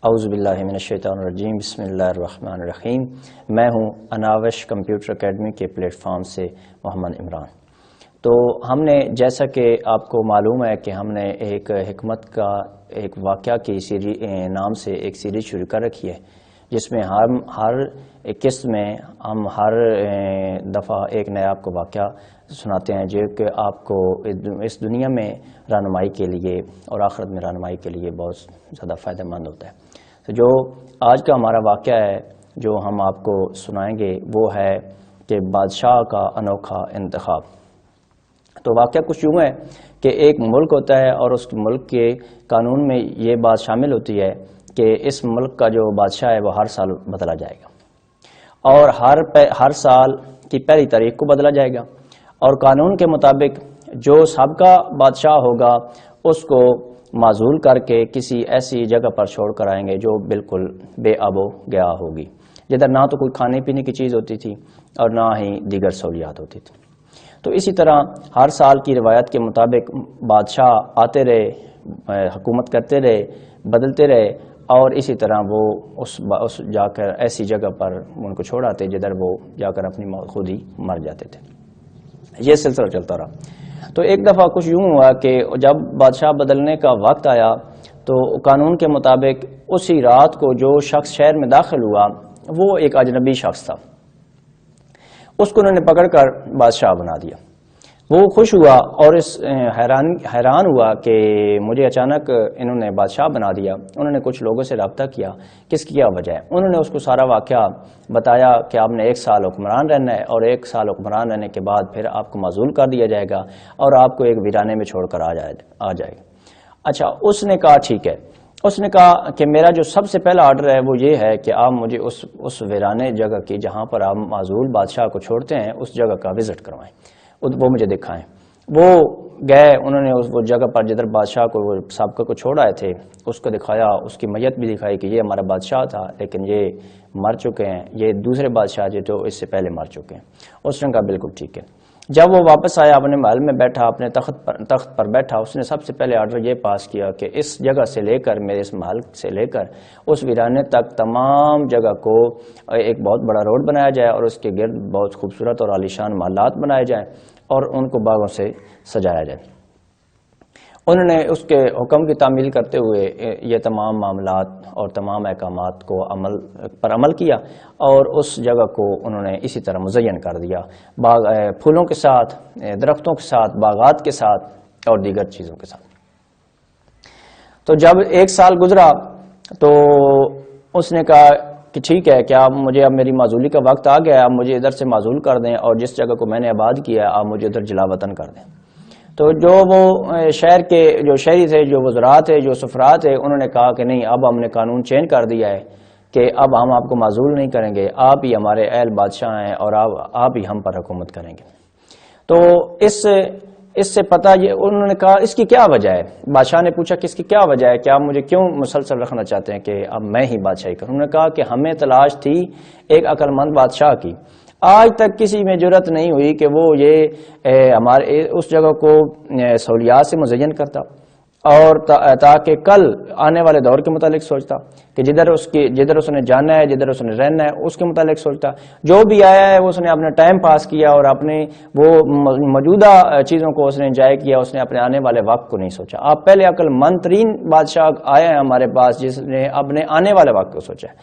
اعوذ باللہ من الشیطان الرجیم، بسم اللہ الرحمن الرحیم۔ میں ہوں اناوش کمپیوٹر اکیڈمی کے پلیٹ فارم سے محمد عمران۔ تو ہم نے جیسا کہ آپ کو معلوم ہے کہ ہم نے ایک حکمت کا ایک واقعہ کی نام سے ایک سیریز شروع کر رکھی ہے، جس میں ہر قسط میں ہم ہر دفعہ ایک نیا آپ کو واقعہ سناتے ہیں جو کہ آپ کو اس دنیا میں رہنمائی کے لیے اور آخرت میں رہنمائی کے لیے بہت زیادہ فائدہ مند ہوتا ہے۔ تو جو آج کا ہمارا واقعہ ہے جو ہم آپ کو سنائیں گے وہ ہے کہ بادشاہ کا انوکھا انتخاب۔ تو واقعہ کچھ یوں ہے کہ ایک ملک ہوتا ہے اور اس ملک کے قانون میں یہ بات شامل ہوتی ہے کہ اس ملک کا جو بادشاہ ہے وہ ہر سال بدلا جائے گا اور ہر سال کی پہلی تاریخ کو بدلا جائے گا، اور قانون کے مطابق جو سابقہ بادشاہ ہوگا اس کو معزول کر کے کسی ایسی جگہ پر چھوڑ کر آئیں گے جو بالکل بے آب و گیا ہوگی، جدھر نہ تو کوئی کھانے پینے کی چیز ہوتی تھی اور نہ ہی دیگر سہولیات ہوتی تھی۔ تو اسی طرح ہر سال کی روایت کے مطابق بادشاہ آتے رہے، حکومت کرتے رہے، بدلتے رہے، اور اسی طرح وہ اس جا کر ایسی جگہ پر ان کو چھوڑ آتے جدھر وہ جا کر اپنی خود ہی مر جاتے تھے۔ یہ سلسلہ چلتا رہا۔ تو ایک دفعہ کچھ یوں ہوا کہ جب بادشاہ بدلنے کا وقت آیا تو قانون کے مطابق اسی رات کو جو شخص شہر میں داخل ہوا وہ ایک اجنبی شخص تھا، اس کو انہوں نے پکڑ کر بادشاہ بنا دیا۔ وہ خوش ہوا اور اس حیران ہوا کہ مجھے اچانک انہوں نے بادشاہ بنا دیا۔ انہوں نے کچھ لوگوں سے رابطہ کیا کس کی کیا وجہ ہے، انہوں نے اس کو سارا واقعہ بتایا کہ آپ نے 1 سال حکمران رہنا ہے اور 1 سال حکمران رہنے کے بعد پھر آپ کو معزول کر دیا جائے گا اور آپ کو ایک ویرانے میں چھوڑ کر آ جائے گا۔ اچھا، اس نے کہا ٹھیک ہے۔ اس نے کہا کہ میرا جو سب سے پہلا آرڈر ہے وہ یہ ہے کہ آپ مجھے اس ویرانے جگہ کی جہاں پر آپ معزول بادشاہ کو چھوڑتے ہیں اس جگہ کا وزٹ کروائیں، وہ مجھے دکھائیں۔ وہ گئے، انہوں نے وہ جگہ پر جدھر بادشاہ کو وہ سابقہ کو چھوڑ آئے تھے اس کو دکھایا، اس کی میت بھی دکھائی کہ یہ ہمارا بادشاہ تھا لیکن یہ مر چکے ہیں، یہ دوسرے بادشاہ جو اس سے پہلے مر چکے ہیں۔ اس نے کہا بالکل ٹھیک ہے۔ جب وہ واپس آیا اپنے محل میں بیٹھا، اپنے تخت پر بیٹھا، اس نے سب سے پہلے آرڈر یہ پاس کیا کہ اس جگہ سے لے کر میرے اس محل سے لے کر اس ویرانے تک تمام جگہ کو ایک بہت بڑا روڈ بنایا جائے اور اس کے گرد بہت خوبصورت اور عالیشان محلات بنائے جائیں اور ان کو باغوں سے سجایا جائے۔ انہوں نے اس کے حکم کی تعمیل کرتے ہوئے یہ تمام معاملات اور تمام احکامات کو عمل کیا اور اس جگہ کو انہوں نے اسی طرح مزین کر دیا، پھولوں کے ساتھ، درختوں کے ساتھ، باغات کے ساتھ اور دیگر چیزوں کے ساتھ۔ تو جب 1 سال گزرا تو اس نے کہا کہ ٹھیک ہے کہ آپ مجھے اب میری معزولی کا وقت آ گیا ہے، آپ مجھے ادھر سے معزول کر دیں اور جس جگہ کو میں نے آباد کیا ہے آپ مجھے ادھر جلا وطن کر دیں۔ تو جو وہ شہر کے جو شہری تھے، جو وزراء تھے، جو سفراء تھے، انہوں نے کہا کہ نہیں، اب ہم نے قانون چینج کر دیا ہے کہ اب ہم آپ کو معزول نہیں کریں گے، آپ ہی ہمارے اہل بادشاہ ہیں اور آپ ہی ہم پر حکومت کریں گے۔ تو اس سے پتہ یہ انہوں نے کہا اس کی کیا وجہ ہے؟ بادشاہ نے پوچھا کہ اس کی کیا وجہ ہے کہ آپ مجھے کیوں مسلسل رکھنا چاہتے ہیں کہ اب میں ہی بادشاہی کروں؟ انہوں نے کہا کہ ہمیں تلاش تھی ایک عقل مند بادشاہ کی، آج تک کسی میں جرأت نہیں ہوئی کہ وہ یہ ہمارے اس جگہ کو سہولیات سے مزین کرتا اور تاکہ کل آنے والے دور کے متعلق سوچتا کہ جدھر اس نے جانا ہے، جدھر اس نے رہنا ہے اس کے متعلق سوچتا۔ جو بھی آیا ہے اس نے اپنا ٹائم پاس کیا اور اپنے وہ موجودہ چیزوں کو اس نے انجوائے کیا، اس نے اپنے آنے والے وقت کو نہیں سوچا۔ آپ پہلے عقل مند ترین بادشاہ آئے ہیں ہمارے پاس جس نے اپنے آنے والے وقت کو سوچا ہے۔